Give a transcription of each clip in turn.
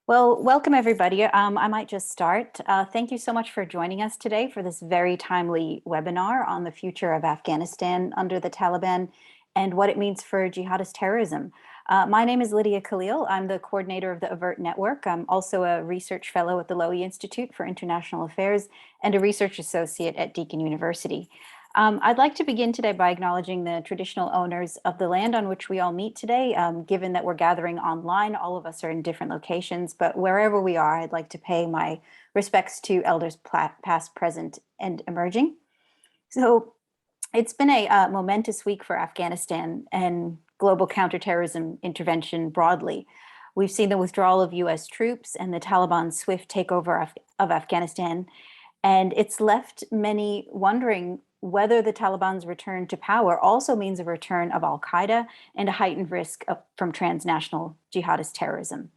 Well, welcome everybody. I might just start. Thank you so much for joining us today for this very timely webinar on the future of Afghanistan under the Taliban and what it means for jihadist terrorism. My name is Lydia Khalil. I'm the coordinator of the AVERT network. I'm also a research fellow at the Lowy Institute for International Affairs and a research associate at Deakin University. I'd like to begin today by acknowledging the traditional owners of the land on which we all meet today. Given that we're gathering online, all of us are in different locations, but wherever we are, I'd like to pay my respects to elders past, present, and emerging. So it's been a momentous week for Afghanistan and global counterterrorism intervention broadly. We've seen the withdrawal of US troops and the Taliban's swift takeover of Afghanistan, and it's left many wondering whether the Taliban's return to power also means a return of al-Qaeda and a heightened risk from transnational jihadist terrorism.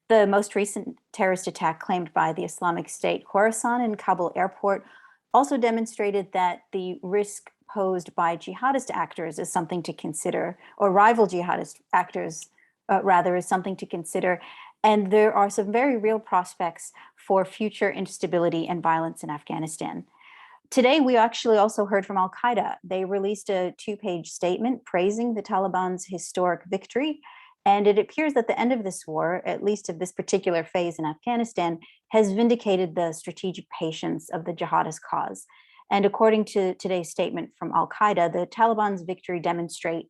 The most recent terrorist attack claimed by the Islamic State Khorasan in Kabul airport also demonstrated that the risk posed by jihadist actors is something to consider, or rival jihadist actors rather, is something to consider. And there are some very real prospects for future instability and violence in Afghanistan. Today, we actually also heard from al-Qaeda. They released a two-page statement praising the Taliban's historic victory. And it appears that the end of this war, at least of this particular phase in Afghanistan, has vindicated the strategic patience of the jihadist cause. And according to today's statement from al-Qaeda, the Taliban's victory demonstrates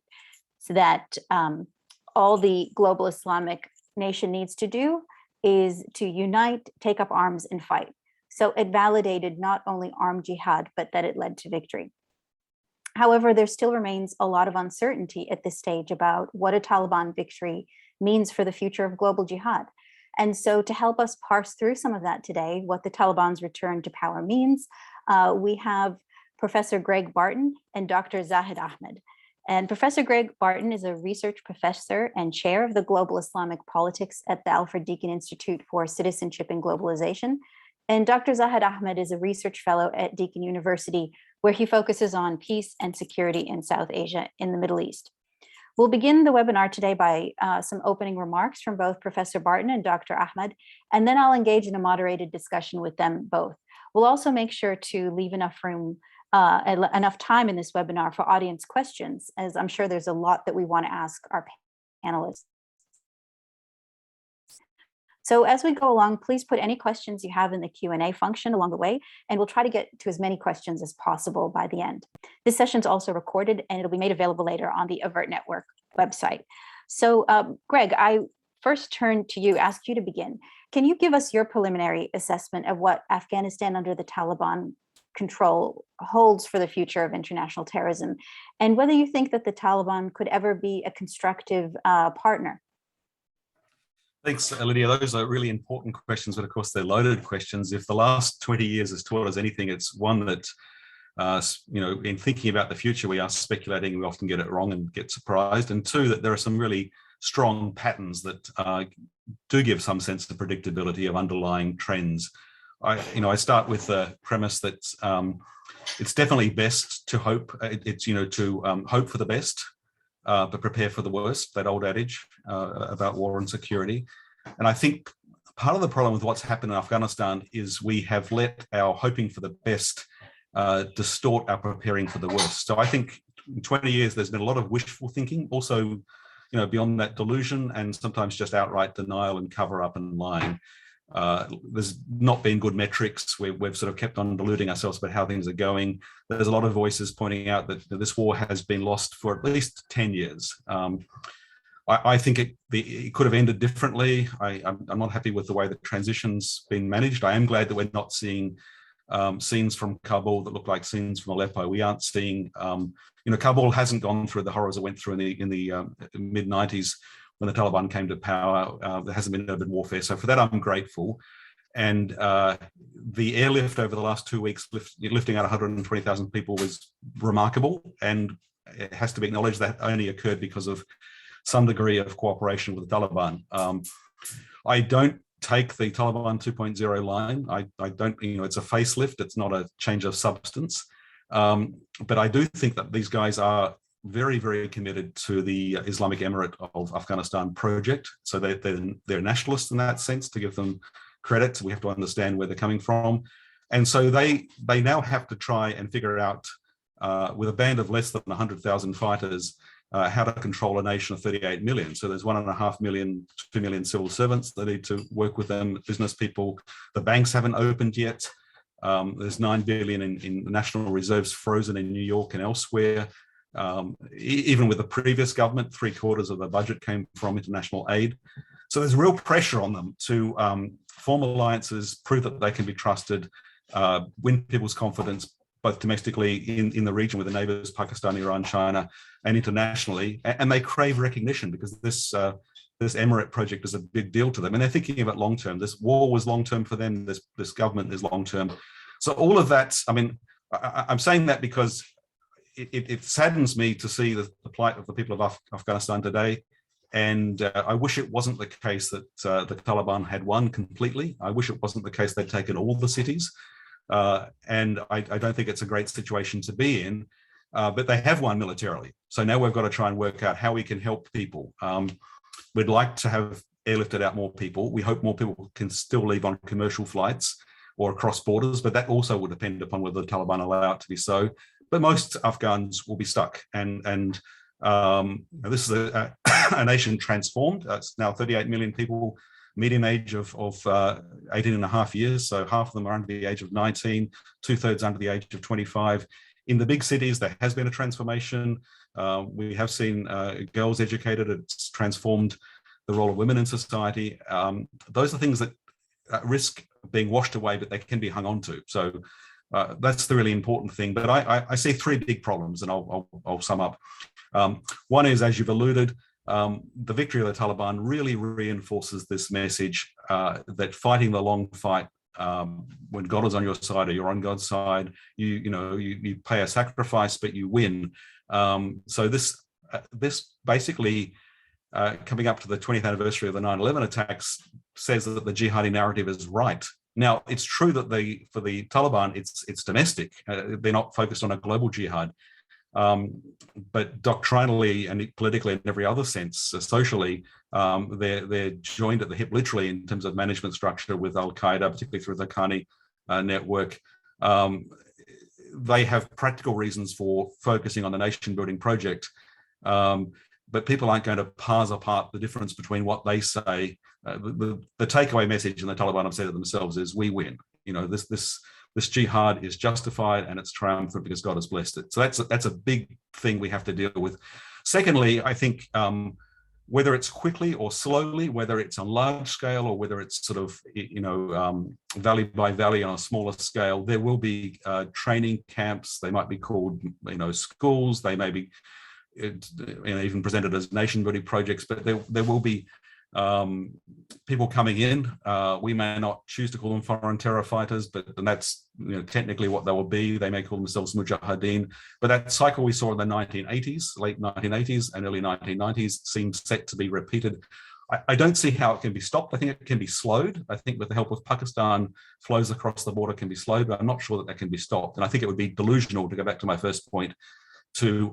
that all the global Islamic nation needs to do is to unite, take up arms, and fight. So it validated not only armed jihad, but that it led to victory. However, there still remains a lot of uncertainty at this stage about what a Taliban victory means for the future of global jihad. And so to help us parse through some of that today, what the Taliban's return to power means, we have Professor Greg Barton and Dr. Zahid Ahmed. And Professor Greg Barton is a research professor and chair of the Global Islamic Politics at the Alfred Deakin Institute for Citizenship and Globalization. And Dr. Zahid Ahmed is a research fellow at Deakin University, where he focuses on peace and security in South Asia and the Middle East. We'll begin the webinar today by some opening remarks from both Professor Barton and Dr. Ahmed, and then I'll engage in a moderated discussion with them both. We'll also make sure to leave enough room, enough time in this webinar for audience questions, as I'm sure there's a lot that we want to ask our panelists. So as we go along, please put any questions you have in the Q&A function along the way, and we'll try to get to as many questions as possible by the end. This session is also recorded, and it'll be made available later on the AVERT Network website. So Greg, I first turn to you, ask you to begin. Can you give us your preliminary assessment of what Afghanistan under the Taliban control holds for the future of international terrorism, and whether you think that the Taliban could ever be a constructive partner? Thanks, Lydia. Those are really important questions, but of course they're loaded questions. If the last 20 years has taught us anything, it's one that, in thinking about the future, we are speculating, we often get it wrong and get surprised. And two, that there are some really strong patterns that do give some sense of predictability of underlying trends. I start with the premise that it's definitely best to hope, hope for the best, but prepare for the worst, that old adage about war and security. And I think part of the problem with what's happened in Afghanistan is we have let our hoping for the best distort our preparing for the worst. So I think in 20 years, there's been a lot of wishful thinking, also, beyond that, delusion, and sometimes just outright denial and cover up and lying. There's not been good metrics. We've sort of kept on deluding ourselves about how things are going. There's a lot of voices pointing out that this war has been lost for at least 10 years. I think it could have ended differently. I'm not happy with the way the transition's been managed. I am glad that we're not seeing scenes from Kabul that look like scenes from Aleppo. We aren't seeing, Kabul hasn't gone through the horrors it went through in the mid-90s when the Taliban came to power. There hasn't been urban warfare. So for that, I'm grateful. And the airlift over the last 2 weeks, lifting out 120,000 people, was remarkable. And it has to be acknowledged that only occurred because of some degree of cooperation with the Taliban. I don't take the Taliban 2.0 line. I don't, it's a facelift. It's not a change of substance. But I do think that these guys are very, very committed to the Islamic Emirate of Afghanistan project. So they're nationalists in that sense, to give them credit. We have to understand where they're coming from. And so they now have to try and figure out, with a band of less than 100,000 fighters, how to control a nation of 38 million. So there's 1.5 million, 2 million civil servants. They need to work with them, business people. The banks haven't opened yet. There's 9 billion in national reserves frozen in New York and elsewhere. Even with the previous government, 3/4 of the budget came from international aid. So there's real pressure on them to form alliances, prove that they can be trusted, win people's confidence, both domestically in the region with the neighbors, Pakistan, Iran, China, and internationally. And they crave recognition, because this Emirate project is a big deal to them. And they're thinking about long-term. This war was long-term for them. This government is long-term. So all of that, I mean, I'm saying that because it saddens me to see the plight of the people of Afghanistan today. And I wish it wasn't the case that the Taliban had won completely. I wish it wasn't the case they'd taken all the cities. And I don't think it's a great situation to be in, but they have won militarily. So now we've got to try and work out how we can help people. We'd like to have airlifted out more people. We hope more people can still leave on commercial flights or across borders, but that also will depend upon whether the Taliban allow it to be so. But most Afghans will be stuck. And this is a nation transformed. It's now 38 million people, median age of 18 and a half years. So half of them are under the age of 19, 2/3 under the age of 25. In the big cities, there has been a transformation. We have seen girls educated. It's transformed the role of women in society. Those are things that risk being washed away, but they can be hung on to. So that's the really important thing. But I see 3 big problems, and I'll sum up. One is, as you've alluded, the victory of the Taliban really reinforces this message that fighting the long fight, when God is on your side or you're on God's side, you pay a sacrifice, but you win. So this basically, coming up to the 20th anniversary of the 9/11 attacks, says that the jihadi narrative is right. Now, it's true that for the Taliban, it's domestic. They're not focused on a global jihad. But doctrinally and politically, in every other sense, socially, they're joined at the hip, literally, in terms of management structure with Al-Qaeda, particularly through the Khani network. They have practical reasons for focusing on the nation-building project, but people aren't going to parse apart the difference between what they say. The takeaway message, and the Taliban have said it themselves, is we win. This jihad is justified and it's triumphant because God has blessed it. So that's a big thing we have to deal with. Secondly, I think whether it's quickly or slowly, whether it's on large scale or whether it's sort of valley by valley on a smaller scale, there will be training camps. They might be called schools. They may be even presented as nation-building projects, but there will be people coming in. We may not choose to call them foreign terror fighters, but that's technically what they will be. They may call themselves mujahideen. But that cycle we saw in the 1980s, late 1980s and early 1990s, seems set to be repeated. I don't see how it can be stopped. I think it can be slowed. I think with the help of Pakistan, flows across the border can be slowed, but I'm not sure that can be stopped. And I think it would be delusional, to go back to my first point, to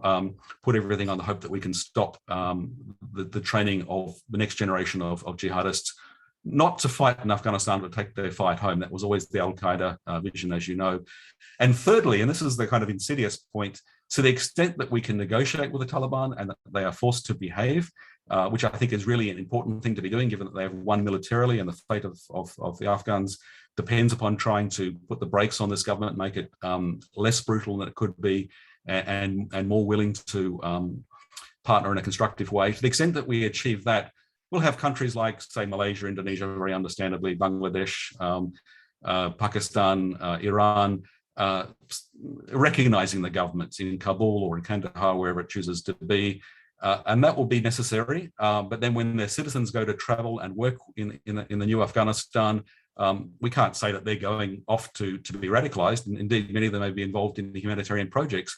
put everything on the hope that we can stop the training of the next generation of jihadists, not to fight in Afghanistan, but take their fight home. That was always the Al-Qaeda vision, as you know. And thirdly, and this is the kind of insidious point, to the extent that we can negotiate with the Taliban and that they are forced to behave, which I think is really an important thing to be doing, given that they have won militarily and the fate of the Afghans depends upon trying to put the brakes on this government, make it less brutal than it could be, and more willing to partner in a constructive way. To the extent that we achieve that, we'll have countries like, say, Malaysia, Indonesia, very understandably, Bangladesh, Pakistan, Iran, recognizing the governments in Kabul or in Kandahar, wherever it chooses to be. And that will be necessary. But then when their citizens go to travel and work in the new Afghanistan, we can't say that they're going off to be radicalized. And indeed, many of them may be involved in the humanitarian projects.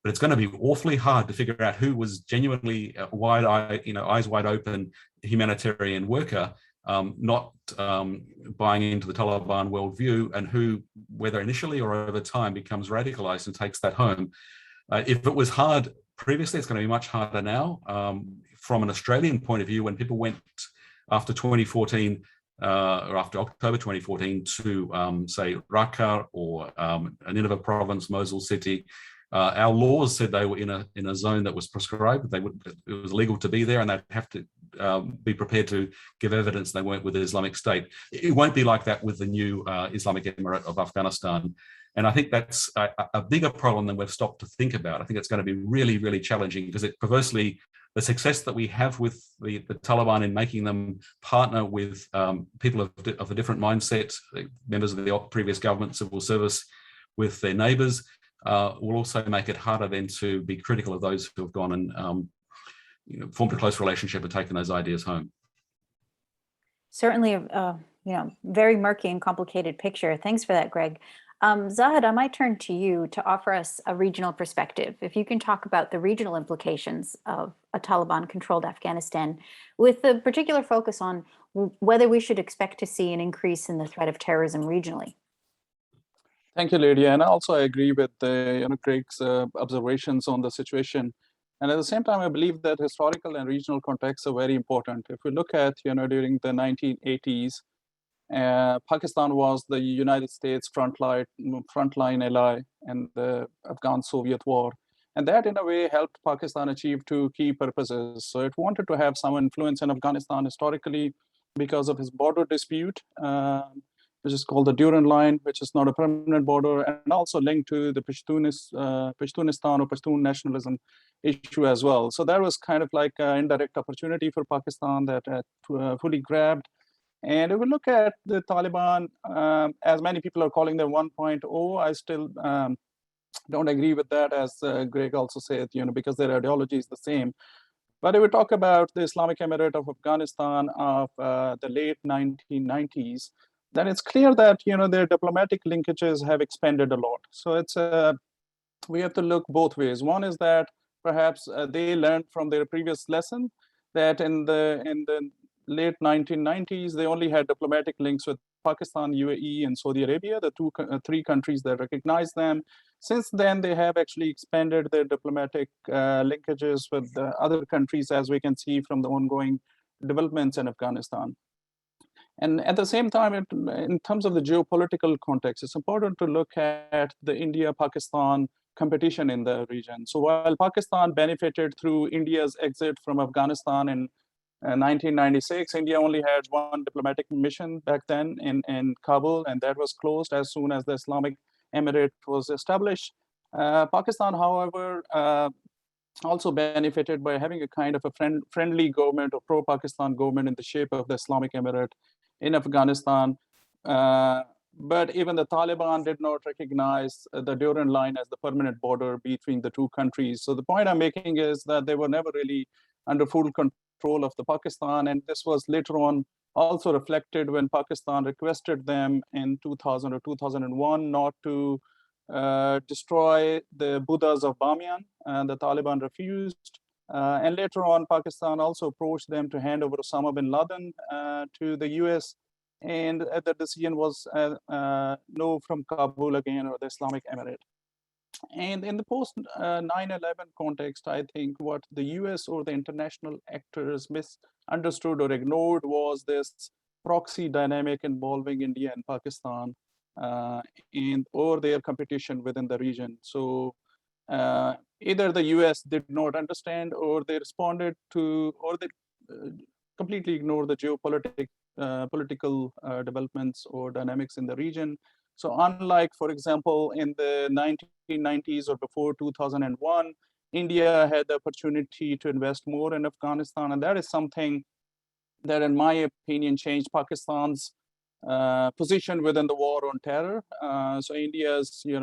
But it's going to be awfully hard to figure out who was genuinely eyes wide open humanitarian worker, not buying into the Taliban worldview, and who, whether initially or over time, becomes radicalized and takes that home. If it was hard previously. It's going to be much harder now. From an Australian point of view, when people went after 2014 or after October 2014 to say Raqqa or Nineveh province, Mosul city, our laws said they were in a zone that was prescribed. It was legal to be there, and they'd have to be prepared to give evidence they weren't with the Islamic State. It won't be like that with the new Islamic Emirate of Afghanistan. And I think that's a bigger problem than we've stopped to think about. I think it's going to be really, really challenging because it perversely, the success that we have with the Taliban in making them partner with people of a different mindset, members of the previous government, civil service, with their neighbours, will also make it harder then to be critical of those who have gone and formed a close relationship and taken those ideas home. Certainly, very murky and complicated picture. Thanks for that, Greg. Zahid, I might turn to you to offer us a regional perspective. If you can talk about the regional implications of a Taliban-controlled Afghanistan, with a particular focus on whether we should expect to see an increase in the threat of terrorism regionally. Thank you, Lydia. And also I agree with Greg's observations on the situation. And at the same time, I believe that historical and regional contexts are very important. If we look at, during the 1980s, Pakistan was the United States frontline ally in the Afghan-Soviet war. And that, in a way, helped Pakistan achieve two key purposes. So it wanted to have some influence in Afghanistan historically because of his border dispute, which is called the Durand Line, which is not a permanent border, and also linked to the Pashtunistan or Pashtun nationalism issue as well. So that was kind of like an indirect opportunity for Pakistan that fully grabbed. And if we look at the Taliban, as many people are calling them 1.0, I still don't agree with that, as Greg also said, because their ideology is the same. But if we talk about the Islamic Emirate of Afghanistan of the late 1990s, then it's clear that their diplomatic linkages have expanded a lot. So it's we have to look both ways. One is that perhaps they learned from their previous lesson that in the late 1990s, they only had diplomatic links with Pakistan, UAE, and Saudi Arabia, the three countries that recognize them. Since then, they have actually expanded their diplomatic linkages with the other countries, as we can see from the ongoing developments in Afghanistan. And at the same time, in terms of the geopolitical context, it's important to look at the India-Pakistan competition in the region. So while Pakistan benefited through India's exit from Afghanistan in 1996, India only had one diplomatic mission back then in Kabul, and that was closed as soon as the Islamic Emirate was established. Pakistan, however, also benefited by having a kind of a friendly government or pro-Pakistan government in the shape of the Islamic Emirate in Afghanistan. But even the Taliban did not recognize the Durand Line as the permanent border between the two countries. So the point I'm making is that they were never really under full control of the Pakistan, and this was later on also reflected when Pakistan requested them in 2000 or 2001 not to destroy the Buddhas of Bamiyan, and the Taliban refused. And later on, Pakistan also approached them to hand over Osama bin Laden to the US, and the decision was no from Kabul again, or the Islamic Emirate. And in the post 9/11 context, I think what the US or the international actors misunderstood or ignored was this proxy dynamic involving India and Pakistan or their competition within the region. So either the US did not understand, or they responded to, or they completely ignored the political developments or dynamics in the region. So unlike, for example, in the 1990s or before 2001, India had the opportunity to invest more in Afghanistan. And that is something that, in my opinion, changed Pakistan's position within the war on terror. So India's, in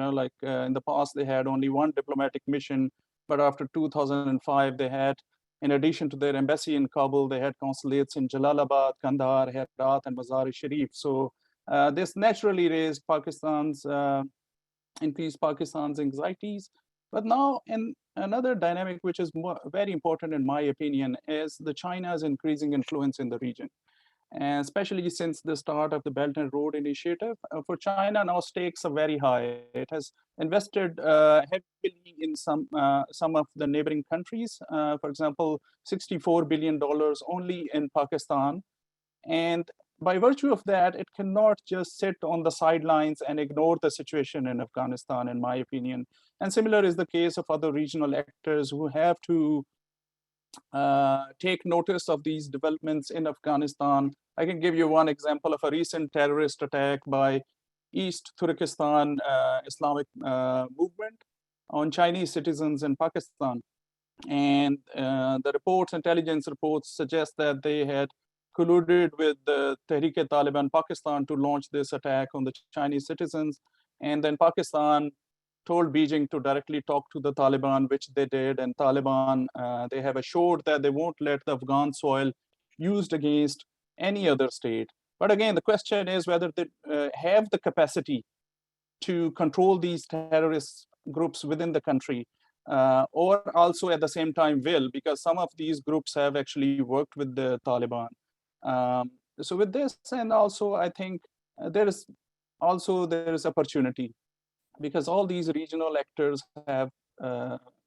the past, they had only one diplomatic mission, but after 2005, they had, in addition to their embassy in Kabul, they had consulates in Jalalabad, Kandahar, Herat, and Mazar-e-Sharif. So this naturally raised increased Pakistan's anxieties. But now, in another dynamic, which is very important in my opinion, is the China's increasing influence in the region. And especially since the start of the Belt and Road Initiative, for China now stakes are very high. It has invested heavily in some of the neighboring countries. For example, $64 billion only in Pakistan. And by virtue of that, it cannot just sit on the sidelines and ignore the situation in Afghanistan, in my opinion. And similar is the case of other regional actors who have to take notice of these developments in Afghanistan. I can give you one example of a recent terrorist attack by East Turkestan Islamic movement on Chinese citizens in Pakistan. And the reports, intelligence reports, suggest that they had colluded with the Tehrik-e-Taliban Pakistan to launch this attack on the Chinese citizens. And then Pakistan told Beijing to directly talk to the Taliban, which they did. And Taliban, they have assured that they won't let the Afghan soil used against any other state. But again, the question is whether they have the capacity to control these terrorist groups within the country, or also at the same time will, because some of these groups have actually worked with the Taliban. So with this, and also I think there is opportunity, because all these regional actors have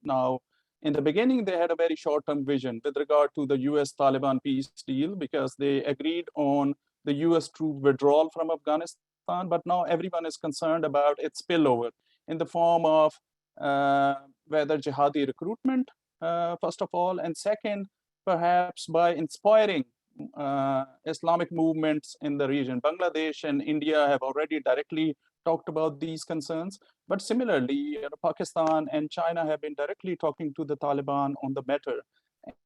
now, in the beginning, they had a very short-term vision with regard to the US-Taliban peace deal, because they agreed on the US troop withdrawal from Afghanistan, but now everyone is concerned about its spillover in the form of whether jihadi recruitment, first of all, and second, perhaps by inspiring Islamic movements in the region. Bangladesh and India have already directly talked about these concerns, but similarly, Pakistan and China have been directly talking to the Taliban on the matter.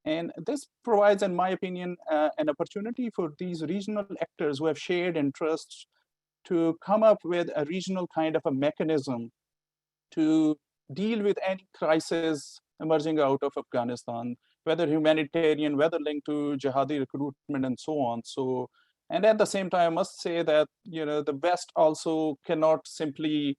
And this provides, in my opinion, an opportunity for these regional actors who have shared interests to come up with a regional kind of a mechanism to deal with any crisis emerging out of Afghanistan, whether humanitarian, whether linked to jihadi recruitment, and so on. So, and at the same time, I must say that the West also cannot simply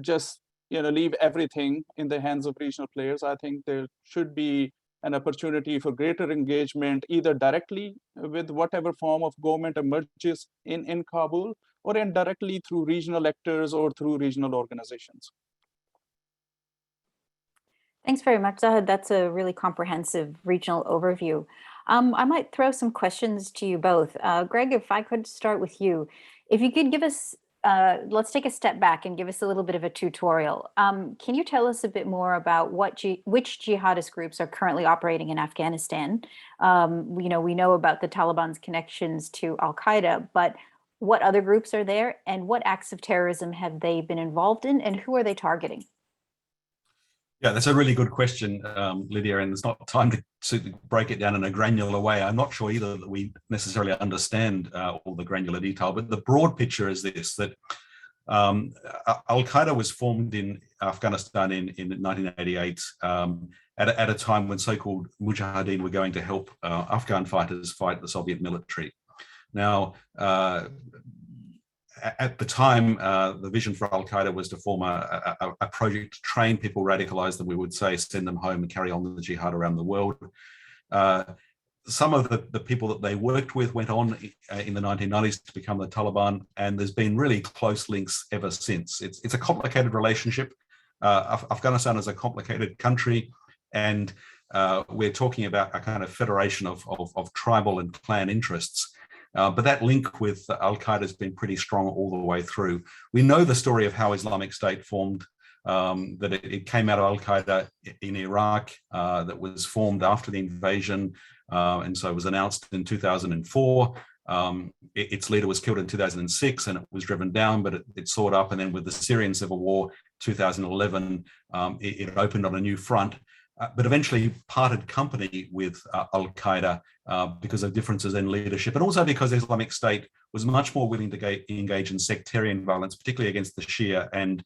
just leave everything in the hands of regional players. I think there should be an opportunity for greater engagement, either directly with whatever form of government emerges in Kabul, or indirectly through regional actors or through regional organizations. Thanks very much, Zahid. That's a really comprehensive regional overview. I might throw some questions to you both. Greg, if I could start with you. If you could give us, let's take a step back and give us a little bit of a tutorial. Can you tell us a bit more about which jihadist groups are currently operating in Afghanistan? We know about the Taliban's connections to Al-Qaeda, but what other groups are there, and what acts of terrorism have they been involved in, and who are they targeting? Yeah, that's a really good question, Lydia, and there's not time to break it down in a granular way. I'm not sure either that we necessarily understand all the granular detail, but the broad picture is this, that Al-Qaeda was formed in Afghanistan in 1988 at a time when so-called mujahideen were going to help Afghan fighters fight the Soviet military. Now, at the time, the vision for Al-Qaeda was to form a project to train people, radicalize them, we would say, send them home and carry on the jihad around the world. Some of the people that they worked with went on in the 1990s to become the Taliban, and there's been really close links ever since. It's a complicated relationship. Afghanistan is a complicated country, and we're talking about a kind of federation of tribal and clan interests. But that link with Al-Qaeda has been pretty strong all the way through. We know the story of how Islamic State formed, that it came out of Al-Qaeda in Iraq, that was formed after the invasion, and so it was announced in 2004. Its leader was killed in 2006 and it was driven down, but it soared up, and then with the Syrian civil war, 2011, it opened on a new front. But eventually parted company with Al-Qaeda because of differences in leadership, and also because Islamic State was much more willing to engage in sectarian violence, particularly against the Shia, and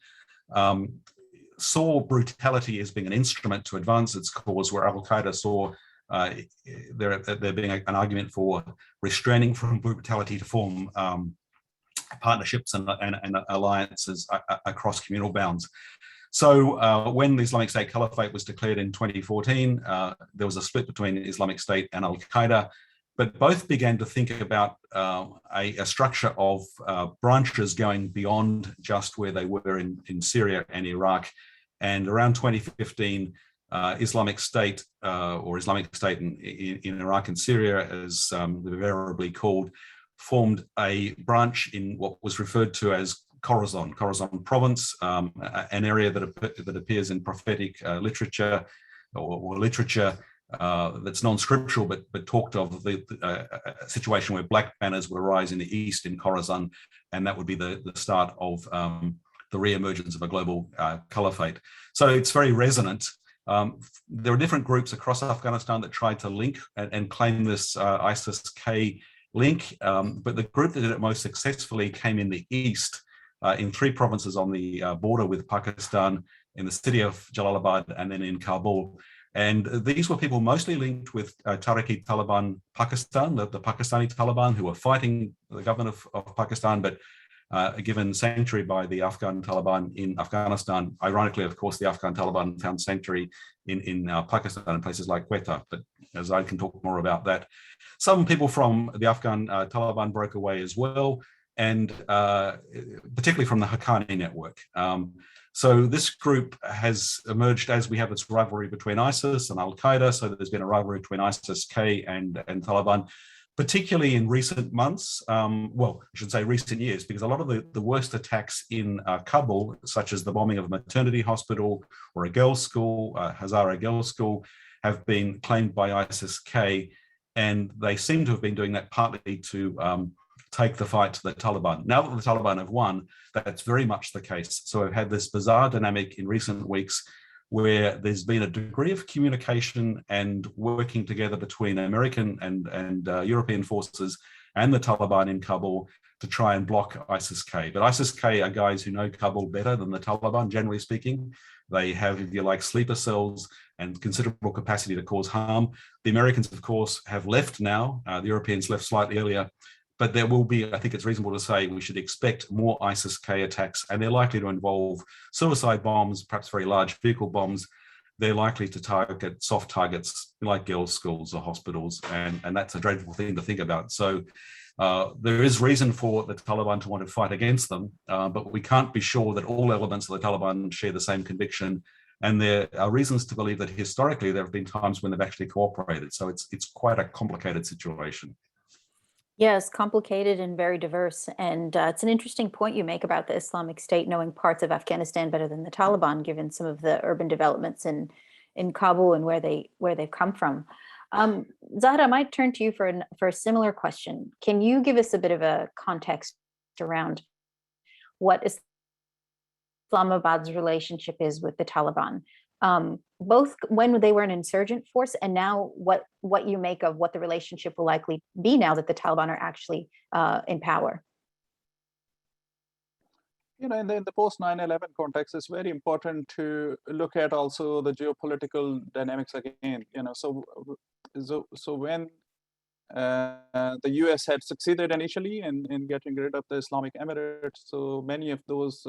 saw brutality as being an instrument to advance its cause, where Al-Qaeda saw there being an argument for restraining from brutality to form partnerships and alliances across communal bounds. So when the Islamic State Caliphate was declared in 2014, there was a split between Islamic State and Al-Qaeda. but both began to think about a structure of branches going beyond just where they were in Syria and Iraq. And around 2015, Islamic State or Islamic State in Iraq and Syria, as they're variably called, formed a branch in what was referred to as Khorasan province, an area that appears in prophetic literature or literature that's non-scriptural, but talked of the situation where black banners would arise in the east in Khorasan, and that would be the start of the re-emergence of a global caliphate. So it's very resonant. There are different groups across Afghanistan that tried to link and claim this ISIS-K link, but the group that did it most successfully came in the east, in 3 provinces on the border with Pakistan, in the city of Jalalabad and then in Kabul. And these were people mostly linked with Taliban Pakistan, the Pakistani Taliban, who were fighting the government of Pakistan, but given sanctuary by the Afghan Taliban in Afghanistan. Ironically, of course, the Afghan Taliban found sanctuary in Pakistan in places like Quetta, but as I can talk more about that. Some people from the Afghan Taliban broke away as well, and particularly from the Haqqani network. So this group has emerged as we have this rivalry between ISIS and Al-Qaeda. So there's been a rivalry between ISIS-K and Taliban, particularly in recent months, well, I should say recent years, because a lot of the worst attacks in Kabul, such as the bombing of a maternity hospital or a girls' school, Hazara Girls' School, have been claimed by ISIS-K, and they seem to have been doing that partly to take the fight to the Taliban. Now that the Taliban have won, that's very much the case. So we've had this bizarre dynamic in recent weeks where there's been a degree of communication and working together between American and European forces and the Taliban in Kabul to try and block ISIS-K. But ISIS-K are guys who know Kabul better than the Taliban, generally speaking. They have, if you like, sleeper cells and considerable capacity to cause harm. The Americans, of course, have left now. The Europeans left slightly earlier. But there will be, I think it's reasonable to say, we should expect more ISIS-K attacks, and they're likely to involve suicide bombs, perhaps very large vehicle bombs. They're likely to target soft targets like girls' schools or hospitals, and that's a dreadful thing to think about. So there is reason for the Taliban to want to fight against them, but we can't be sure that all elements of the Taliban share the same conviction. And there are reasons to believe that historically there have been times when they've actually cooperated. So it's quite a complicated situation. Yes, complicated and very diverse. And it's an interesting point you make about the Islamic State knowing parts of Afghanistan better than the Taliban, given some of the urban developments in Kabul and where they've come from. Zahra, I might turn to you for a similar question. Can you give us a bit of a context around what Islamabad's relationship is with the Taliban? Both when they were an insurgent force and now what you make of what the relationship will likely be now that the Taliban are actually in power. You know, in the post 9/11 context, it's very important to look at also the geopolitical dynamics again. You know, so when the US had succeeded initially in getting rid of the Islamic Emirates, so many of those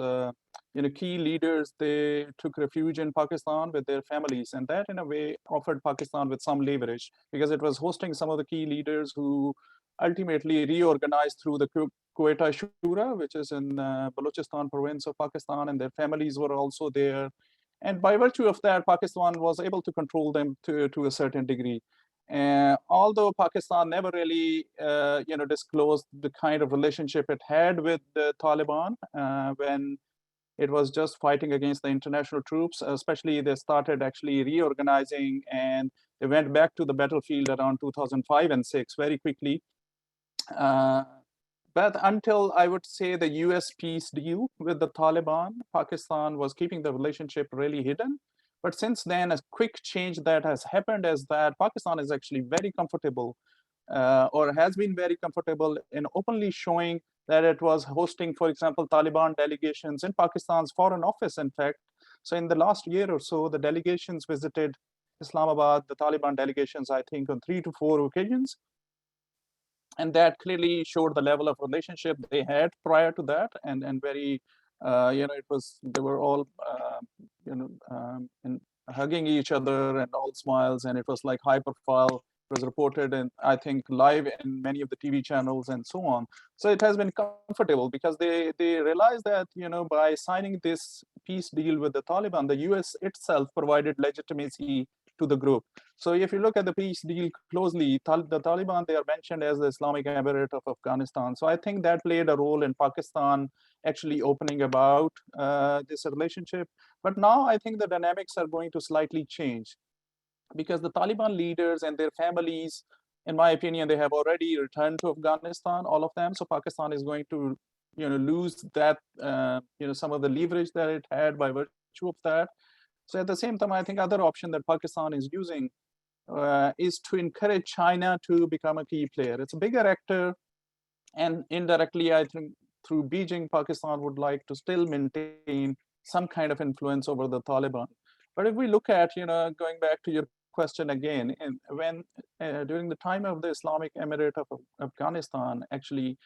key leaders, they took refuge in Pakistan with their families, and that in a way offered Pakistan with some leverage because it was hosting some of the key leaders who ultimately reorganized through the Quetta Shura, which is in Balochistan province of Pakistan, and their families were also there. And by virtue of that, Pakistan was able to control them to a certain degree. Although Pakistan never really, disclosed the kind of relationship it had with the Taliban when it was just fighting against the international troops, especially they started actually reorganizing and they went back to the battlefield around 2005 and 6 very quickly. But until I would say the US peace deal with the Taliban, Pakistan was keeping the relationship really hidden. But since then, a quick change that has happened is that Pakistan is actually very comfortable or has been very comfortable in openly showing that it was hosting, for example, Taliban delegations in Pakistan's foreign office, in fact. So in the last year or so, the delegations visited Islamabad, the Taliban delegations, I think, on 3 to 4 occasions. And that clearly showed the level of relationship they had prior to that, and very, they were all, hugging each other and all smiles, and it was like high profile was reported, and I think live in many of the TV channels and so on. So it has been comfortable because they realized that, by signing this peace deal with the Taliban, the US itself provided legitimacy to the group. So if you look at the peace deal closely, the Taliban, they are mentioned as the Islamic Emirate of Afghanistan. So I think that played a role in Pakistan actually opening about this relationship. But now I think the dynamics are going to slightly change, because the Taliban leaders and their families, in my opinion, they have already returned to Afghanistan, all of them. So Pakistan is going to, lose that, some of the leverage that it had by virtue of that. So at the same time, I think other option that Pakistan is using is to encourage China to become a key player. It's a bigger actor, and indirectly, I think through Beijing, Pakistan would like to still maintain some kind of influence over the Taliban. But if we look at, going back to your question again, and when during the time of the Islamic Emirate of Afghanistan, actually,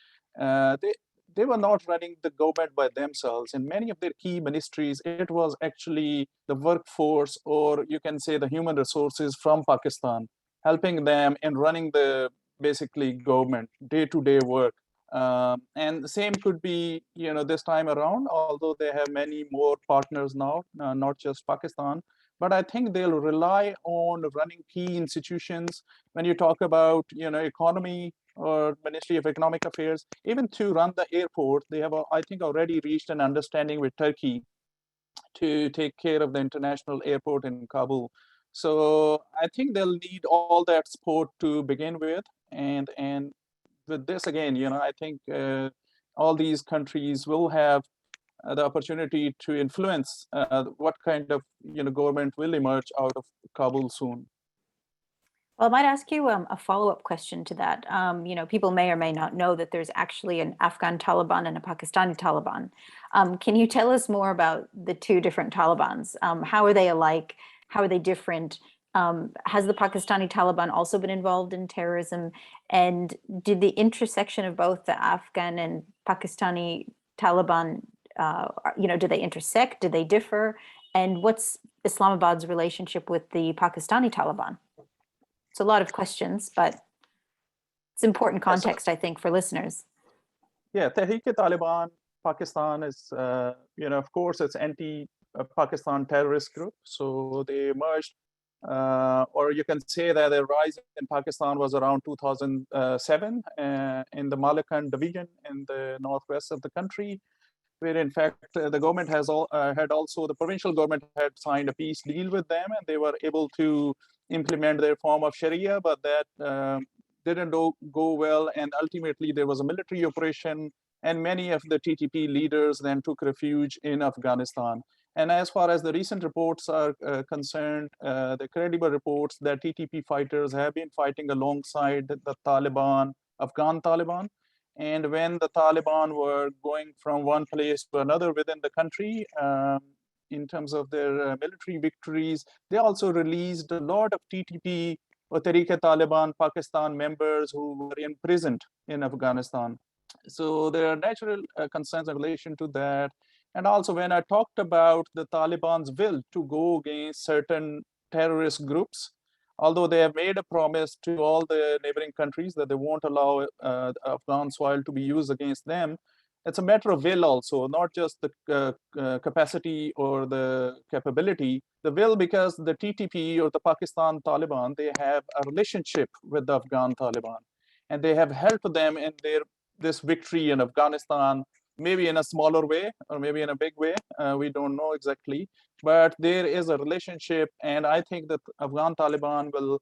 they were not running the government by themselves. In many of their key ministries, it was actually the workforce, or you can say the human resources from Pakistan, helping them in running the basically government day-to-day work. And the same could be, this time around, although they have many more partners now, not just Pakistan. But I think they'll rely on running key institutions. When you talk about, economy or Ministry of Economic Affairs, even to run the airport, they have, I think, already reached an understanding with Turkey to take care of the international airport in Kabul. So I think they'll need all that support to begin with. And with this, again, I think all these countries will have the opportunity to influence what kind of government will emerge out of Kabul soon. Well, I might ask you a follow-up question to that. People may or may not know that there's actually an Afghan Taliban and a Pakistani Taliban. Can you tell us more about the two different Talibans? How are they alike? How are they different? Has the Pakistani Taliban also been involved in terrorism? And did the intersection of both the Afghan and Pakistani Taliban, do they intersect? Do they differ? And what's Islamabad's relationship with the Pakistani Taliban? It's a lot of questions, but it's important context, I think, for listeners. Yeah, Tehreek-e-Taliban, Pakistan is, of course, it's anti-Pakistan terrorist group. So they emerged, or you can say that their rise in Pakistan was around 2007 in the Malakand division in the northwest of the country, where in fact the government had also, the provincial government had signed a peace deal with them, and they were able to implement their form of Sharia, but that didn't go well. And ultimately there was a military operation, and many of the TTP leaders then took refuge in Afghanistan. And as far as the recent reports are concerned, the credible reports that TTP fighters have been fighting alongside the Taliban, Afghan Taliban. And when the Taliban were going from one place to another within the country, in terms of their military victories, they also released a lot of TTP or Tehreek-e-Taliban Pakistan members who were imprisoned in Afghanistan. So there are natural concerns in relation to that. And also when I talked about the Taliban's will to go against certain terrorist groups, although they have made a promise to all the neighboring countries that they won't allow Afghan soil to be used against them, it's a matter of will also, not just the capacity or the capability, the will, because the TTP or the Pakistan Taliban, they have a relationship with the Afghan Taliban, and they have helped them in this victory in Afghanistan, maybe in a smaller way or maybe in a big way. We don't know exactly, but there is a relationship, and I think that Afghan Taliban will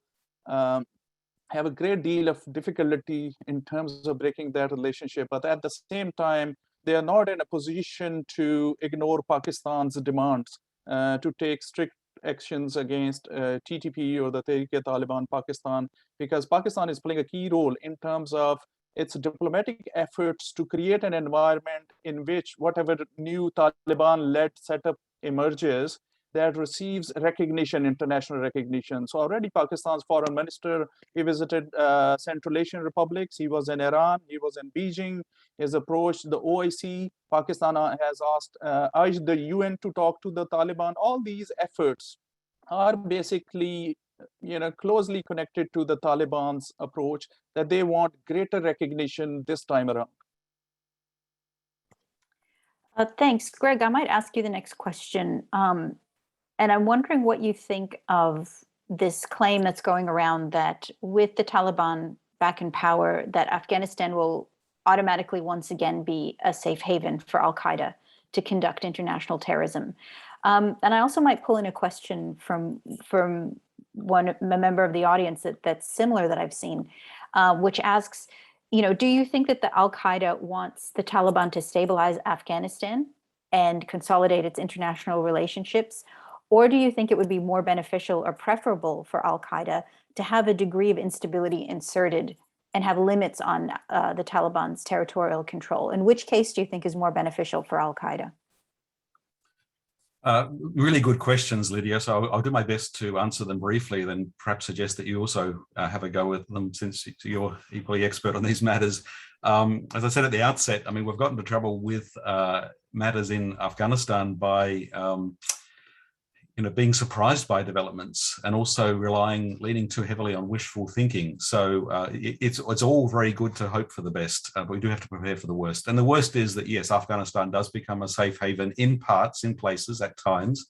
have a great deal of difficulty in terms of breaking that relationship. But at the same time, they are not in a position to ignore Pakistan's demands to take strict actions against TTP or the Tehreek-e-Taliban Pakistan, because Pakistan is playing a key role in terms of its diplomatic efforts to create an environment in which whatever new Taliban-led setup emerges, that receives recognition, international recognition. So already Pakistan's foreign minister, he visited Central Asian republics. He was in Iran, he was in Beijing, he's approached the OIC. Pakistan has urged the UN to talk to the Taliban. All these efforts are basically closely connected to the Taliban's approach, that they want greater recognition this time around. Thanks, Greg. I might ask you the next question. And I'm wondering what you think of this claim that's going around that with the Taliban back in power, that Afghanistan will automatically once again be a safe haven for Al-Qaeda to conduct international terrorism. And I also might pull in a question from a member of the audience that's similar that I've seen, which asks, do you think that the Al-Qaeda wants the Taliban to stabilize Afghanistan and consolidate its international relationships? Or do you think it would be more beneficial or preferable for Al-Qaeda to have a degree of instability inserted and have limits on the Taliban's territorial control? In which case do you think is more beneficial for Al-Qaeda? Really good questions, Lydia. So I'll do my best to answer them briefly, then perhaps suggest that you also have a go with them since you're equally expert on these matters. As I said at the outset, I mean, we've gotten into trouble with matters in Afghanistan by being surprised by developments and also leaning too heavily on wishful thinking. So it's all very good to hope for the best, but we do have to prepare for the worst. And the worst is that, yes, Afghanistan does become a safe haven in parts, in places at times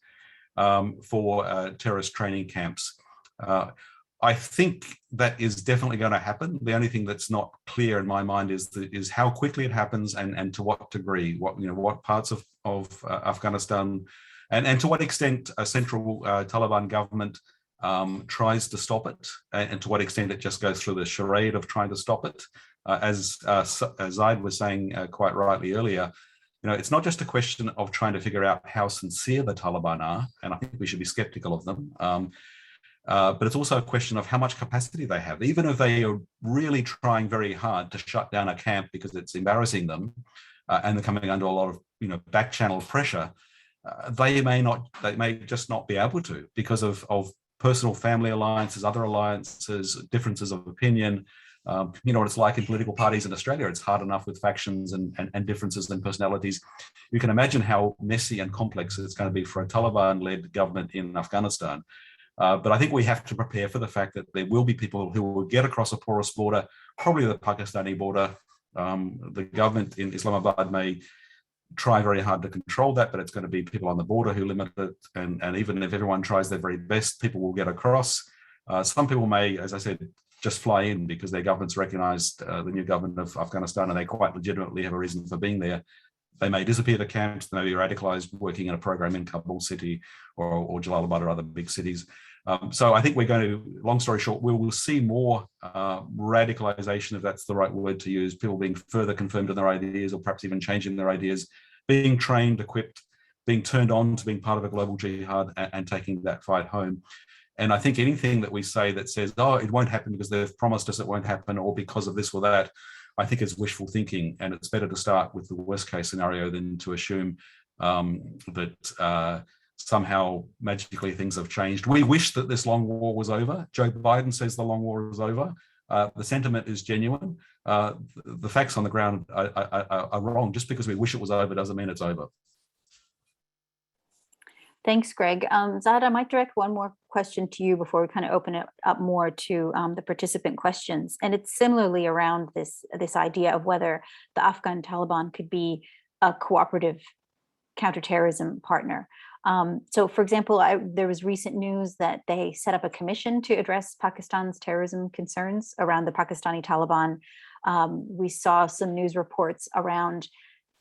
for terrorist training camps. I think that is definitely going to happen. The only thing that's not clear in my mind is how quickly it happens and to what degree, what parts of Afghanistan. And to what extent a central Taliban government tries to stop it, and to what extent it just goes through the charade of trying to stop it. As Zaid was saying quite rightly earlier, it's not just a question of trying to figure out how sincere the Taliban are, and I think we should be skeptical of them, but it's also a question of how much capacity they have. Even if they are really trying very hard to shut down a camp because it's embarrassing them, and they're coming under a lot of back channel pressure, they may just not be able to because of personal family alliances, other alliances, differences of opinion. You know what it's like in political parties in Australia. It's hard enough with factions and differences in personalities. You can imagine how messy and complex it's going to be for a Taliban-led government in Afghanistan. But I think we have to prepare for the fact that there will be people who will get across a porous border, probably the Pakistani border. The government in Islamabad may try very hard to control that, but it's going to be people on the border who limit it. And even if everyone tries their very best, people will get across. Some people may, as I said, just fly in because their government's recognized the new government of Afghanistan and they quite legitimately have a reason for being there. They may disappear to camps, they may be radicalized working in a program in Kabul city or Jalalabad or other big cities. So I think we're going to, long story short, we will see more radicalization, if that's the right word to use, people being further confirmed in their ideas or perhaps even changing their ideas, being trained, equipped, being turned on to being part of a global jihad and taking that fight home. And I think anything that we say that says, oh, it won't happen because they've promised us it won't happen or because of this or that, I think is wishful thinking. And it's better to start with the worst case scenario than to assume that somehow magically things have changed. We wish that this long war was over. Joe Biden says the long war is over. The sentiment is genuine. The facts on the ground are wrong. Just because we wish it was over doesn't mean it's over. Thanks, Greg. Zaid, I might direct one more question to you before we kind of open it up more to the participant questions. And it's similarly around this idea of whether the Afghan Taliban could be a cooperative counterterrorism partner. So, for example, there was recent news that they set up a commission to address Pakistan's terrorism concerns around the Pakistani Taliban. We saw some news reports around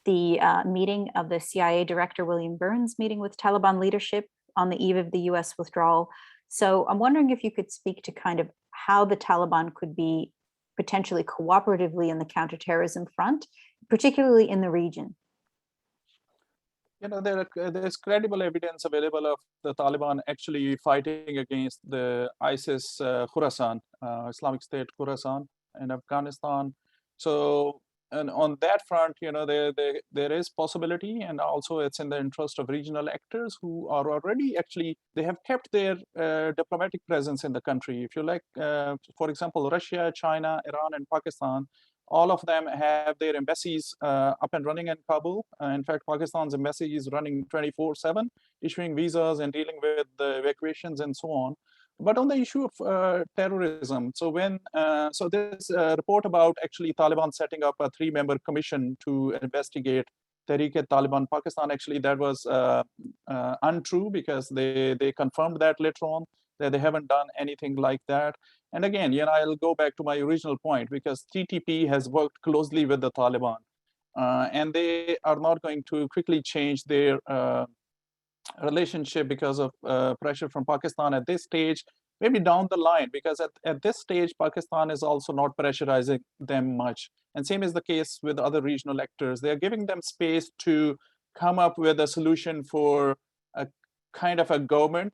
the meeting of the CIA Director William Burns meeting with Taliban leadership on the eve of the US withdrawal. So I'm wondering if you could speak to kind of how the Taliban could be potentially cooperatively in the counterterrorism front, particularly in the region. There's credible evidence available of the Taliban actually fighting against the ISIS Khorasan, Islamic State Khorasan in Afghanistan. So, and on that front, there is possibility, and also it's in the interest of regional actors who are already they have kept their diplomatic presence in the country. If you like, for example, Russia, China, Iran, and Pakistan, all of them have their embassies up and running in Kabul. In fact, Pakistan's embassy is running 24/7, issuing visas and dealing with the evacuations and so on. But on the issue of terrorism, so so this report about actually Taliban setting up a 3-member commission to investigate Tehreek-e-Taliban Pakistan, actually that was untrue, because they confirmed that later on, that they haven't done anything like that. And again, I'll go back to my original point, because TTP has worked closely with the Taliban, and they are not going to quickly change their relationship because of pressure from Pakistan at this stage, maybe down the line, because at this stage, Pakistan is also not pressurizing them much. And same is the case with other regional actors. They're giving them space to come up with a solution for a kind of a government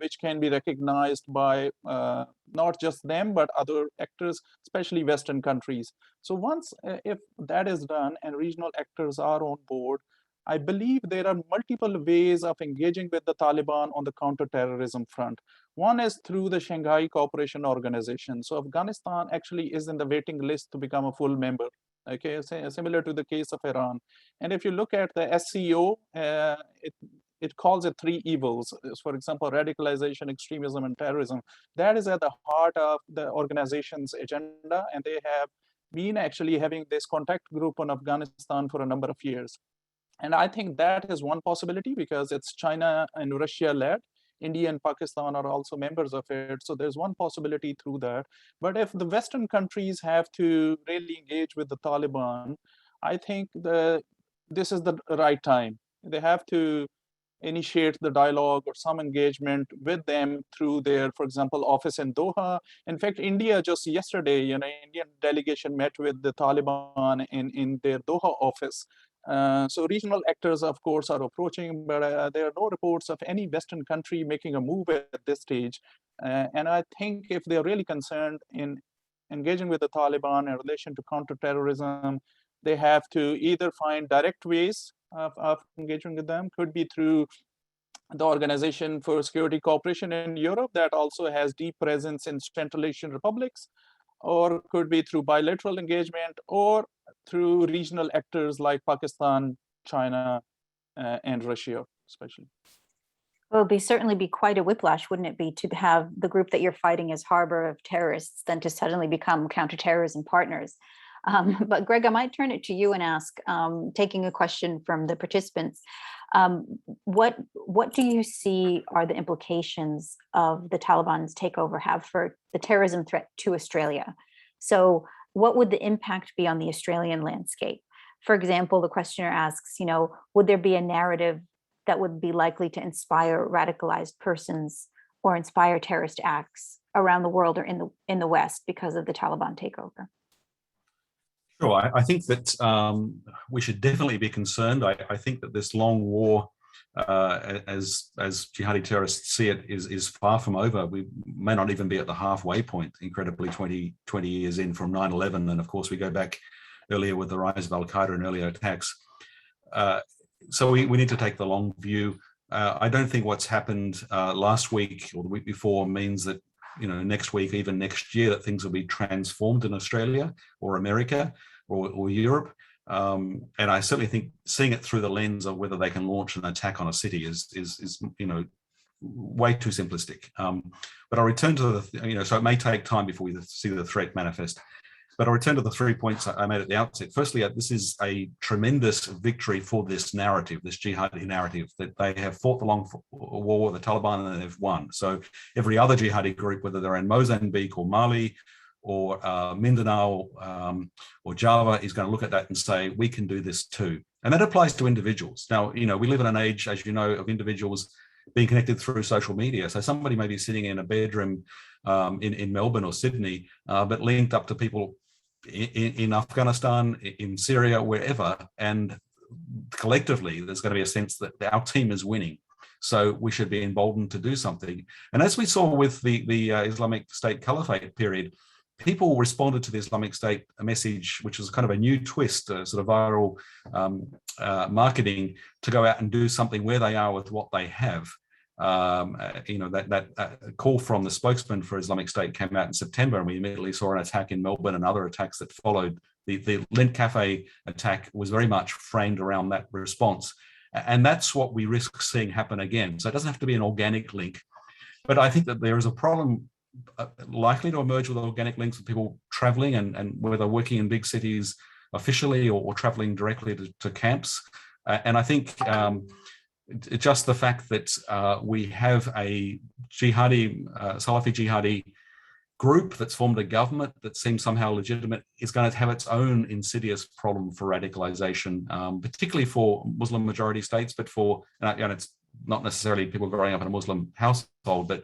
which can be recognized by not just them, but other actors, especially Western countries. So once, if that is done and regional actors are on board, I believe there are multiple ways of engaging with the Taliban on the counterterrorism front. One is through the Shanghai Cooperation Organization. So Afghanistan actually is in the waiting list to become a full member, okay, similar to the case of Iran. And if you look at the SCO, it calls it 3 evils. For example, radicalization, extremism, and terrorism. That is at the heart of the organization's agenda, and they have been actually having this contact group on Afghanistan for a number of years. And I think that is one possibility, because it's China and Russia led. India and Pakistan are also members of it. So there's one possibility through that. But if the Western countries have to really engage with the Taliban, I think this is the right time. They have to initiate the dialogue or some engagement with them through their, for example, office in Doha. In fact, India just yesterday, Indian delegation met with the Taliban in their Doha office. So regional actors, of course, are approaching, but there are no reports of any Western country making a move at this stage. And I think if they're really concerned in engaging with the Taliban in relation to counterterrorism, they have to either find direct ways of engaging with them, could be through the Organization for Security Cooperation in Europe that also has deep presence in Central Asian republics, or could be through bilateral engagement, or through regional actors like Pakistan, China, and Russia, especially. Well, it'd certainly be quite a whiplash, wouldn't it be, to have the group that you're fighting as harbor of terrorists, then to suddenly become counterterrorism partners. But Greg, I might turn it to you and ask, taking a question from the participants, what do you see are the implications of the Taliban's takeover have for the terrorism threat to Australia? So what would the impact be on the Australian landscape? For example, the questioner asks, would there be a narrative that would be likely to inspire radicalized persons or inspire terrorist acts around the world or in the West because of the Taliban takeover? Sure, I think that we should definitely be concerned. I think that this long war, as jihadi terrorists see it, is far from over. We may not even be at the halfway point, incredibly, 20 years in from 9/11. And of course, we go back earlier with the rise of Al-Qaeda and earlier attacks. So we need to take the long view. I don't think what's happened last week or the week before means that next week, even next year, that things will be transformed in Australia or America or Europe. And I certainly think seeing it through the lens of whether they can launch an attack on a city is way too simplistic. But I'll return to so it may take time before we see the threat manifest. But I'll return to the 3 points I made at the outset. Firstly, this is a tremendous victory for this narrative, this jihadi narrative, that they have fought the long war with the Taliban and they've won. So every other jihadi group, whether they're in Mozambique or Mali or Mindanao or Java, is going to look at that and say, we can do this too. And that applies to individuals. Now, we live in an age, as you know, of individuals being connected through social media. So somebody may be sitting in a bedroom in Melbourne or Sydney, but linked up to people in Afghanistan, in Syria, wherever, and collectively there's going to be a sense that our team is winning. So we should be emboldened to do something. And as we saw with the Islamic State Caliphate period, people responded to the Islamic State message, which was kind of a new twist, sort of viral marketing, to go out and do something where they are with what they have. That call from the spokesman for Islamic State came out in September, and we immediately saw an attack in Melbourne and other attacks that followed. The Lent Cafe attack was very much framed around that response. And that's what we risk seeing happen again. So it doesn't have to be an organic link. But I think that there is a problem likely to emerge with organic links with people traveling and whether working in big cities officially or traveling directly to camps. And I think just the fact that we have a jihadi, Salafi jihadi group that's formed a government that seems somehow legitimate is going to have its own insidious problem for radicalization, particularly for Muslim majority states, but for, it's not necessarily people growing up in a Muslim household, but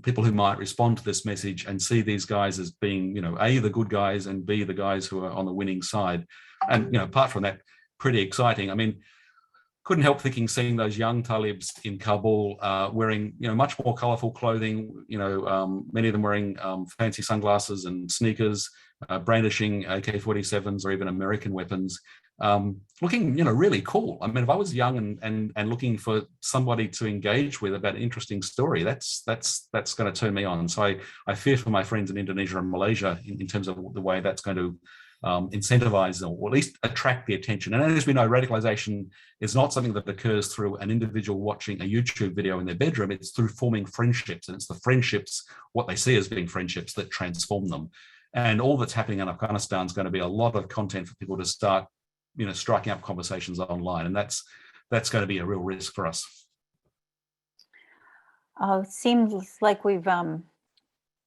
people who might respond to this message and see these guys as being, A, the good guys, and B, the guys who are on the winning side. And, apart from that, pretty exciting. I mean, couldn't help seeing those young Talibs in Kabul wearing, much more colorful clothing, many of them wearing fancy sunglasses and sneakers, brandishing AK-47s or even American weapons, looking, really cool. I mean, if I was young and looking for somebody to engage with about an interesting story, that's going to turn me on. So I fear for my friends in Indonesia and Malaysia in terms of the way that's going to incentivize or at least attract the attention. And as we know, radicalization is not something that occurs through an individual watching a YouTube video in their bedroom. It's through forming friendships, and it's the friendships, what they see as being friendships, that transform them. And all that's happening in Afghanistan is going to be a lot of content for people to start, striking up conversations online, and that's going to be a real risk for us. It seems like we've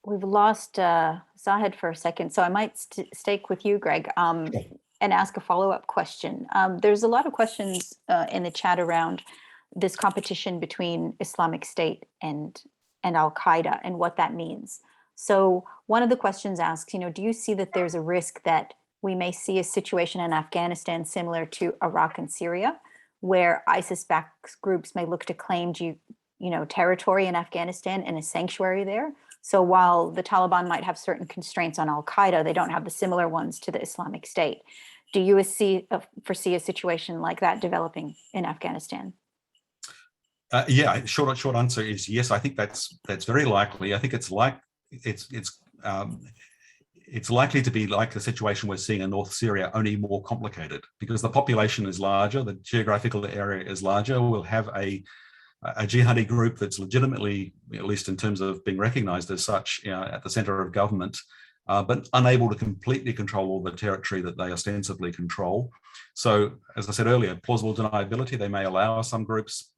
lost Zahid for a second, so I might stake with you, Greg, and ask a follow-up question. There's a lot of questions in the chat around this competition between Islamic State and Al-Qaeda and what that means. So one of the questions asks, do you see that there's a risk that we may see a situation in Afghanistan similar to Iraq and Syria, where ISIS-backed groups may look to claim territory in Afghanistan and a sanctuary there? So while the Taliban might have certain constraints on Al-Qaeda, they don't have the similar ones to the Islamic State. Do you foresee a situation like that developing in Afghanistan? Yeah, short answer is yes. I think that's very likely. I think it's likely to be like the situation we're seeing in North Syria, only more complicated, because the population is larger, the geographical area is larger. We'll have a jihadi group that's legitimately, at least in terms of being recognized as such, at the center of government, but unable to completely control all the territory that they ostensibly control. So, as I said earlier, plausible deniability, they may allow some groups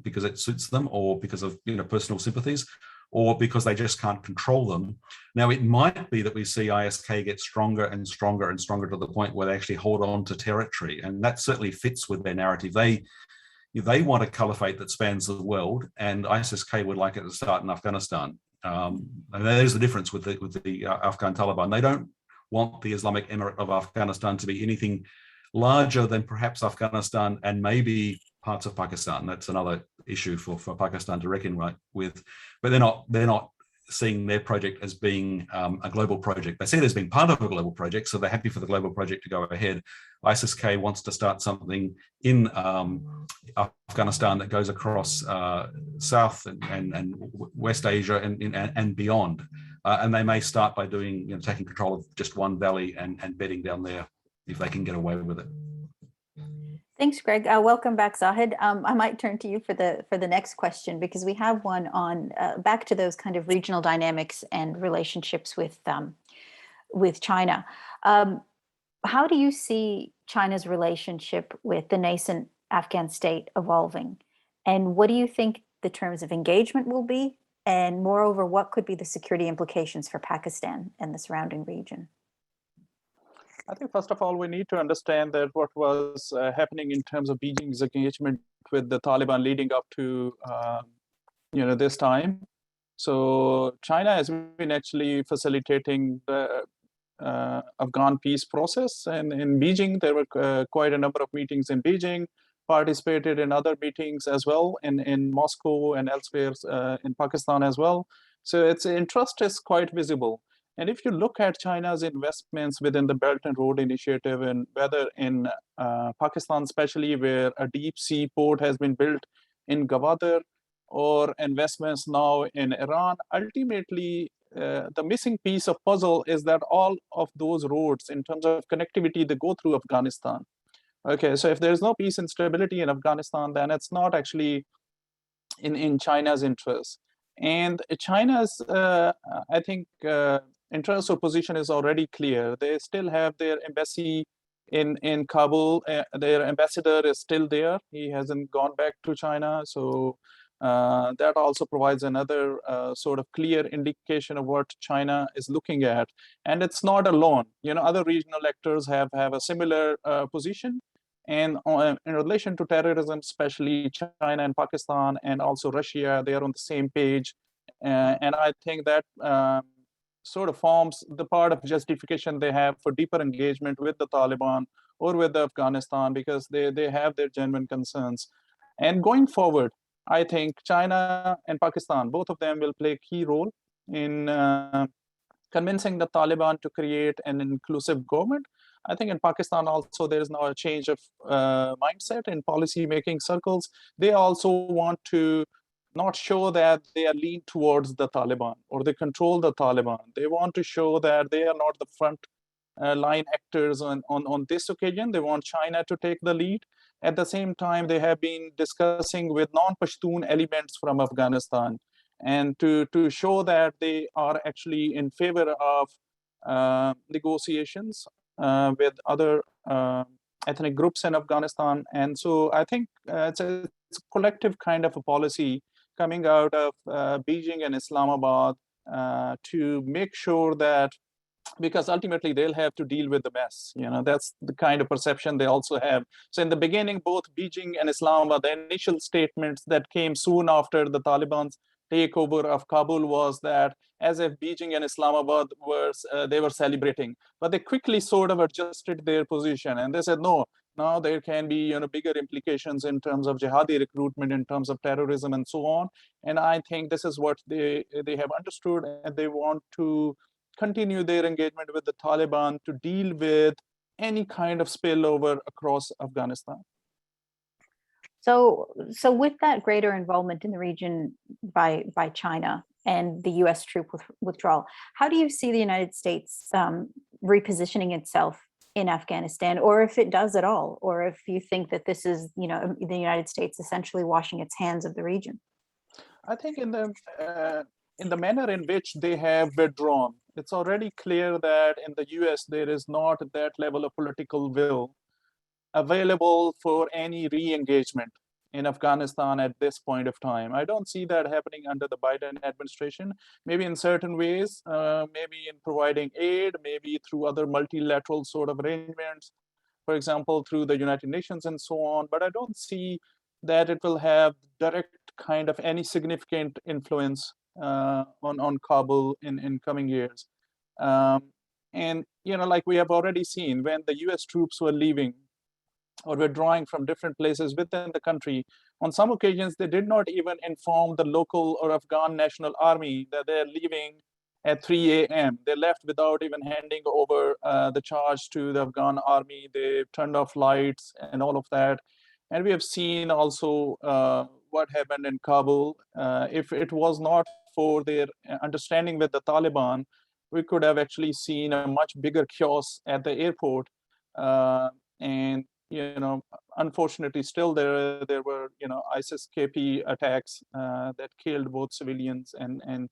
because it suits them, or because of personal sympathies, or because they just can't control them. Now, it might be that we see ISK get stronger and stronger and stronger to the point where they actually hold on to territory, and that certainly fits with their narrative. They want a caliphate that spans the world, and ISIS-K would like it to start in Afghanistan. And there's the difference with the Afghan Taliban. They don't want the Islamic Emirate of Afghanistan to be anything larger than perhaps Afghanistan and maybe parts of Pakistan. That's another issue for Pakistan to reckon with. But they're not seeing their project as being a global project. They see it as being part of a global project, so they're happy for the global project to go ahead. ISIS-K wants to start something in Afghanistan that goes across South and West Asia and beyond. And they may start by doing, taking control of just one valley and bedding down there if they can get away with it. Thanks, Greg. Welcome back, Zahid. I might turn to you for the next question, because we have one on back to those kind of regional dynamics and relationships with China. How do you see China's relationship with the nascent Afghan state evolving? And what do you think the terms of engagement will be? And moreover, what could be the security implications for Pakistan and the surrounding region? I think, first of all, we need to understand that what was happening in terms of Beijing's engagement with the Taliban leading up to this time. So China has been actually facilitating the Afghan peace process, and in Beijing there were quite a number of meetings in Beijing, participated in other meetings as well in Moscow and elsewhere in Pakistan as well. So its interest is quite visible. And if you look at China's investments within the Belt and Road Initiative, and whether in Pakistan especially, where a deep sea port has been built in Gwadar, or investments now in Iran, ultimately the missing piece of puzzle is that all of those roads in terms of connectivity, they go through Afghanistan. Okay, so if there's no peace and stability in Afghanistan, then it's not actually in China's interests. And China's, I think, interest or position is already clear. They still have their embassy in Kabul. Their ambassador is still there. He hasn't gone back to China. So that also provides another sort of clear indication of what China is looking at. And it's not alone. Other regional actors have a similar position. And in relation to terrorism, especially China and Pakistan and also Russia, they are on the same page. And I think that sort of forms the part of justification they have for deeper engagement with the Taliban or with Afghanistan, because they have their genuine concerns. And going forward, I think China and Pakistan, both of them will play a key role in convincing the Taliban to create an inclusive government. I think in Pakistan also there is now a change of mindset in policy making circles. They also want to not show that they are lean towards the Taliban or they control the Taliban. They want to show that they are not the front line actors on this occasion. They want China to take the lead. At the same time, they have been discussing with non-Pashtun elements from Afghanistan, and to show that they are actually in favor of negotiations with other ethnic groups in Afghanistan. And so I think it's a collective kind of a policy coming out of Beijing and Islamabad to make sure that, because ultimately they'll have to deal with the mess. That's the kind of perception they also have. So in the beginning, both Beijing and Islamabad, the initial statements that came soon after the Taliban's takeover of Kabul was that as if Beijing and Islamabad they were celebrating, but they quickly sort of adjusted their position and they said, no, now there can be bigger implications in terms of jihadi recruitment, in terms of terrorism and so on. And I think this is what they have understood, and they want to continue their engagement with the Taliban to deal with any kind of spillover across Afghanistan. So with that greater involvement in the region by China and the U.S. troop withdrawal, how do you see the United States repositioning itself in Afghanistan, or if it does at all, or if you think that this is, the United States essentially washing its hands of the region? I think in the manner in which they have withdrawn, it's already clear that in the US there is not that level of political will available for any re-engagement in Afghanistan at this point of time. I don't see that happening under the Biden administration. Maybe in certain ways, maybe in providing aid, maybe through other multilateral sort of arrangements, for example, through the United Nations and so on. But I don't see that it will have direct kind of any significant influence on Kabul in coming years. And, like we have already seen, when the US troops were leaving or withdrawing from different places within the country, on some occasions, they did not even inform the local or Afghan National Army that they're leaving at 3 a.m. They left without even handing over the charge to the Afghan army. They turned off lights and all of that. And we have seen also what happened in Kabul. If it was not for their understanding with the Taliban, we could have actually seen a much bigger chaos at the airport. And unfortunately, still there were ISIS-KP attacks that killed both civilians and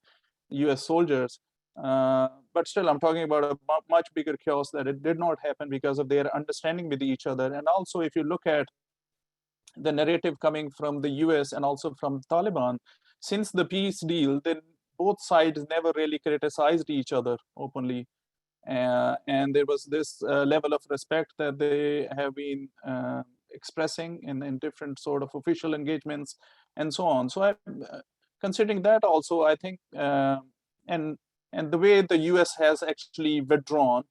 U.S. soldiers. But still, I'm talking about a much bigger chaos that it did not happen because of their understanding with each other. And also, if you look at the narrative coming from the US and also from Taliban, since the peace deal, then both sides never really criticized each other openly. And there was this level of respect that they have been expressing in different sort of official engagements and so on. So considering that also, I think, and the way the US has actually withdrawn,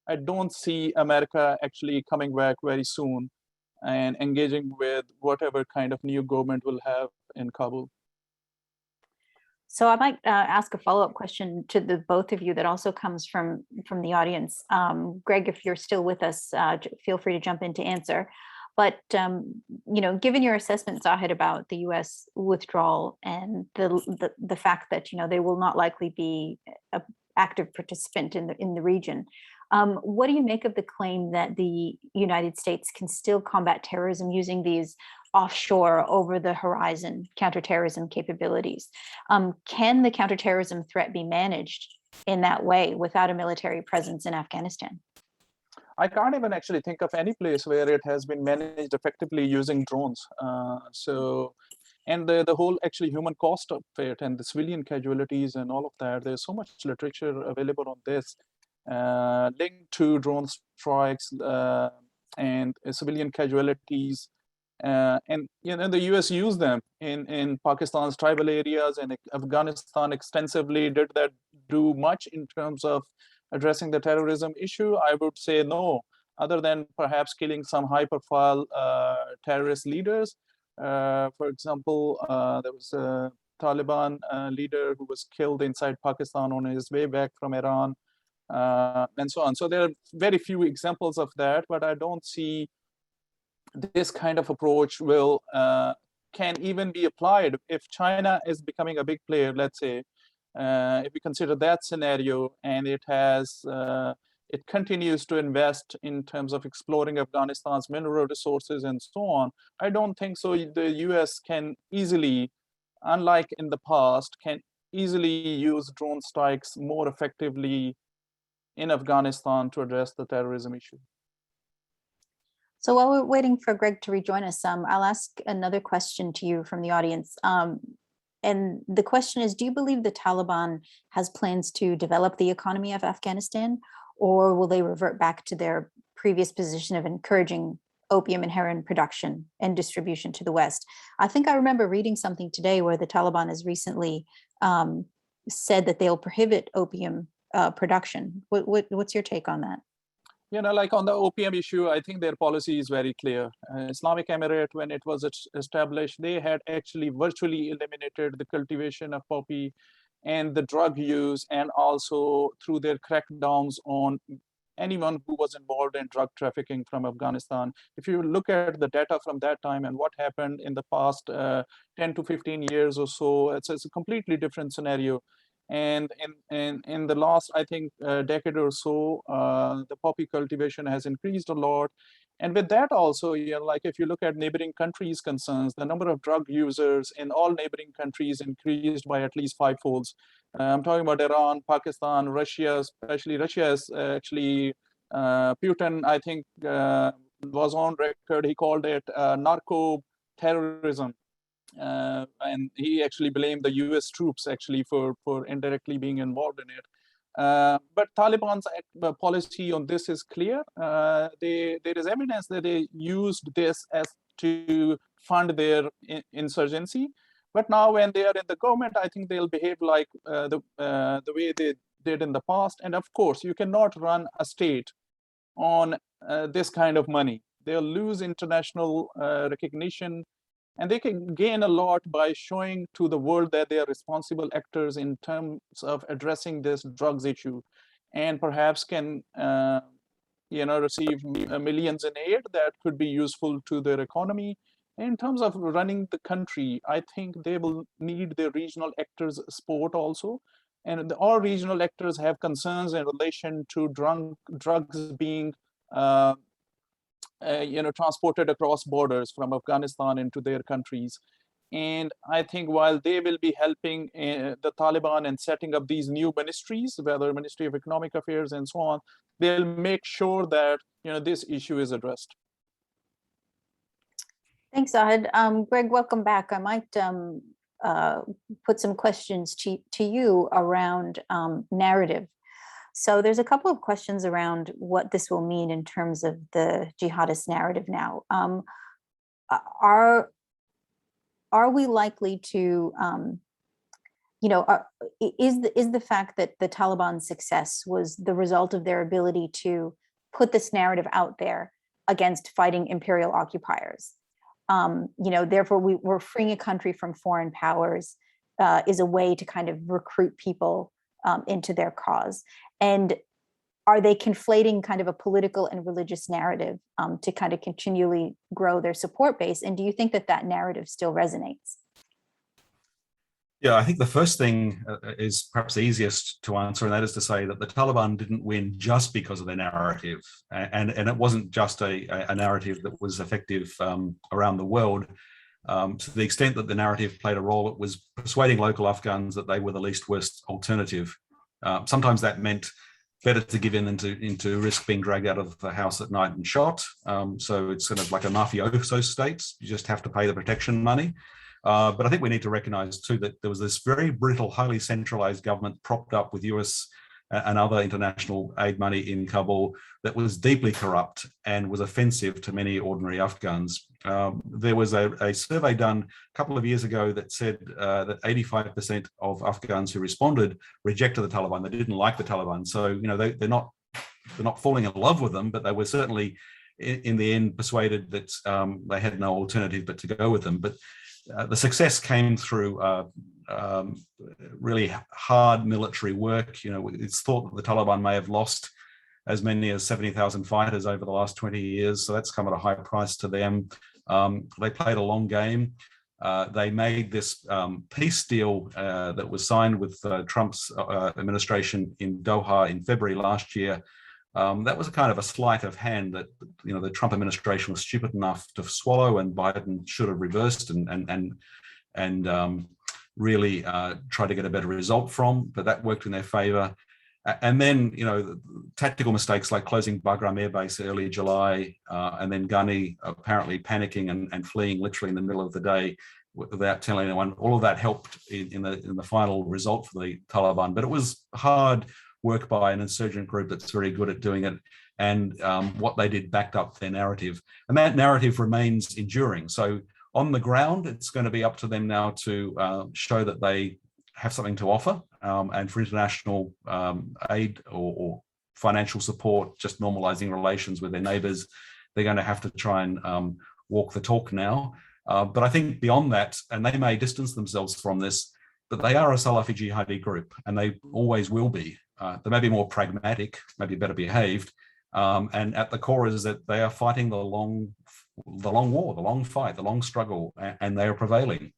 I don't see America actually coming back very soon and engaging with whatever kind of new government will have in Kabul. So I might ask a follow-up question to the both of you that also comes from the audience. Greg, if you're still with us, feel free to jump in to answer. But given your assessment, Zahid, about the U.S. withdrawal and the fact that they will not likely be an active participant in the region, What do you make of the claim that the United States can still combat terrorism using these offshore, over the horizon counterterrorism capabilities? Can the counterterrorism threat be managed in that way without a military presence in Afghanistan? I can't even actually think of any place where it has been managed effectively using drones. And the whole actually human cost of it and the civilian casualties and all of that, there's so much literature available on this linked to drone strikes and civilian casualties. And the US used them in Pakistan's tribal areas, and Afghanistan extensively. Did that do much in terms of addressing the terrorism issue? I would say no, other than perhaps killing some high-profile terrorist leaders. For example, there was a Taliban leader who was killed inside Pakistan on his way back from Iran, and so on. So there are very few examples of that, but I don't see this kind of approach can even be applied if China is becoming a big player, let's say. If we consider that scenario, and it continues to invest in terms of exploring Afghanistan's mineral resources and so on, I don't think so. The US can easily, unlike in the past, can easily use drone strikes more effectively in Afghanistan to address the terrorism issue. So while we're waiting for Greg to rejoin us, I'll ask another question to you from the audience. And the question is, do you believe the Taliban has plans to develop the economy of Afghanistan, or will they revert back to their previous position of encouraging opium and heroin production and distribution to the West? I think I remember reading something today where the Taliban has recently said that they'll prohibit opium production. What's your take on that? Like on the opium issue, I think their policy is very clear. Islamic Emirate, when it was established, they had actually virtually eliminated the cultivation of poppy and the drug use, and also through their crackdowns on anyone who was involved in drug trafficking from Afghanistan. If you look at the data from that time and what happened in the past 10 to 15 years or so, it's a completely different scenario. And in the last, I think, decade or so, the poppy cultivation has increased a lot. And with that also, like if you look at neighboring countries' concerns, the number of drug users in all neighboring countries increased by at least fivefolds. I'm talking about Iran, Pakistan, Russia, especially Russia is actually, Putin, I think, was on record. He called it narco terrorism. And he actually blamed the US troops actually for indirectly being involved in it. But Taliban's policy on this is clear. There is evidence that they used this as to fund their insurgency. But now when they are in the government, I think they'll behave like the way they did in the past. And of course, you cannot run a state on this kind of money. They'll lose international recognition. And they can gain a lot by showing to the world that they are responsible actors in terms of addressing this drugs issue, and perhaps can receive millions in aid that could be useful to their economy. In terms of running the country, I think they will need the regional actors' support also. And all regional actors have concerns in relation to drugs being transported across borders from Afghanistan into their countries. And I think while they will be helping the Taliban in setting up these new ministries, whether Ministry of Economic Affairs and so on, they'll make sure that this issue is addressed. Thanks, Ahad. Greg, welcome back. I might put some questions to you around narrative. So there's a couple of questions around what this will mean in terms of the jihadist narrative now. Are we likely to, is the fact that the Taliban's success was the result of their ability to put this narrative out there against fighting imperial occupiers? Therefore we're freeing a country from foreign powers is a way to kind of recruit people into their cause. And are they conflating kind of a political and religious narrative to kind of continually grow their support base? And do you think that that narrative still resonates? Yeah, I think the first thing is perhaps easiest to answer, and that is to say that the Taliban didn't win just because of their narrative, and it wasn't just a narrative that was effective around the world. To the extent that the narrative played a role, it was persuading local Afghans that they were the least worst alternative. Sometimes that meant better to give in than to risk being dragged out of the house at night and shot. So it's sort of like a mafioso state. You just have to pay the protection money. But I think we need to recognize too that there was this very brittle, highly centralized government propped up with US and other international aid money in Kabul that was deeply corrupt and was offensive to many ordinary Afghans. There was a survey done a couple of years ago that said that 85% of Afghans who responded rejected the Taliban. They didn't like the Taliban. So, you know, they're not falling in love with them, but they were certainly in the end persuaded that they had no alternative but to go with them. But the success came through really hard military work. You know, it's thought that the Taliban may have lost as many as 70,000 fighters over the last 20 years. So that's come at a high price to them. They played a long game. They made this peace deal that was signed with Trump's administration in Doha in February last year. That was a kind of a sleight of hand that, you know, the Trump administration was stupid enough to swallow, and Biden should have reversed and really tried to get a better result from. But that worked in their favor. And then, you know, tactical mistakes like closing Bagram Air Base early July, and then Ghani apparently panicking and fleeing literally in the middle of the day without telling anyone. All of that helped in the final result for the Taliban. But it was hard work by an insurgent group that's very good at doing it, and what they did backed up their narrative, and that narrative remains enduring. So on the ground, it's going to be up to them now to show that they have something to offer, and for international aid or financial support, just normalizing relations with their neighbors, they're going to have to try and walk the talk now. But I think beyond that, and they may distance themselves from this, but they are a Salafi jihadi group, and they always will be. They may be more pragmatic, maybe better behaved, and at the core is that they are fighting the long war, the long fight, the long struggle, and they are prevailing.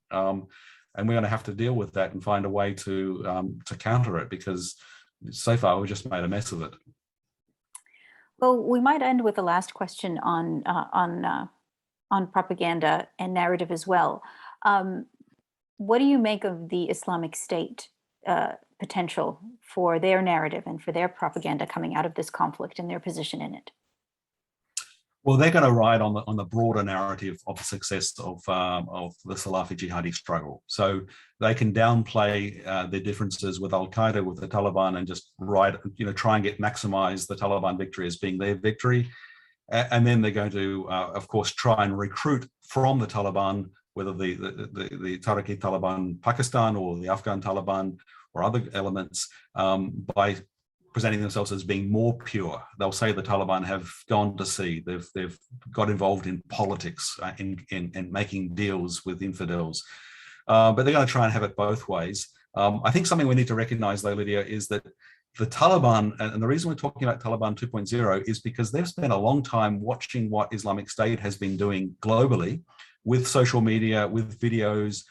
And we're going to have to deal with that and find a way to counter it, because so far we've just made a mess of it. Well, we might end with the last question on propaganda and narrative as well. What do you make of the Islamic State potential for their narrative and for their propaganda coming out of this conflict and their position in it? Well, they're going to ride on the broader narrative of the success of the Salafi jihadi struggle. So they can downplay their differences with Al Qaeda, with the Taliban, and just try and maximize the Taliban victory as being their victory. And then they're going to, of course, try and recruit from the Taliban, whether the Tariki Taliban Pakistan or the Afghan Taliban or other elements, by presenting themselves as being more pure. They'll say the Taliban have gone to sea. They've got involved in politics, in making deals with infidels. But they're going to try and have it both ways. I think something we need to recognize, though, Lydia, is that the Taliban, and the reason we're talking about Taliban 2.0 is because they've spent a long time watching what Islamic State has been doing globally with social media, with videos,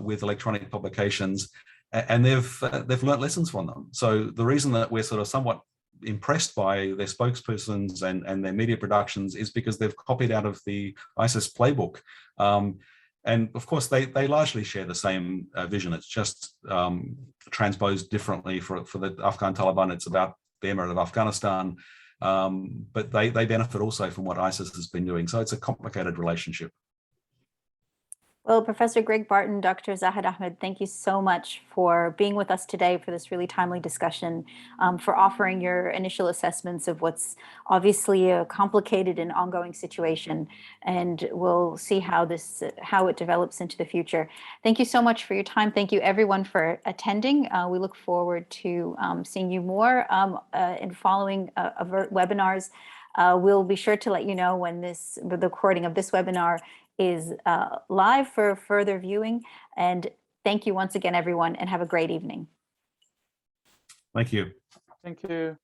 with electronic publications, and they've learnt lessons from them. So the reason that we're sort of somewhat impressed by their spokespersons and their media productions is because they've copied out of the ISIS playbook. And of course, they largely share the same vision. It's just transposed differently. For the Afghan Taliban, it's about the Emirate of Afghanistan, but they benefit also from what ISIS has been doing. So it's a complicated relationship. Well, Professor Greg Barton, Dr. Zahid Ahmed, thank you so much for being with us today for this really timely discussion, for offering your initial assessments of what's obviously a complicated and ongoing situation, and we'll see how it develops into the future. Thank you so much for your time. Thank you, everyone, for attending. We look forward to seeing you more in following AVERT webinars. We'll be sure to let you know when the recording of this webinar is live for further viewing. And thank you once again, everyone, and have a great evening. Thank you. Thank you.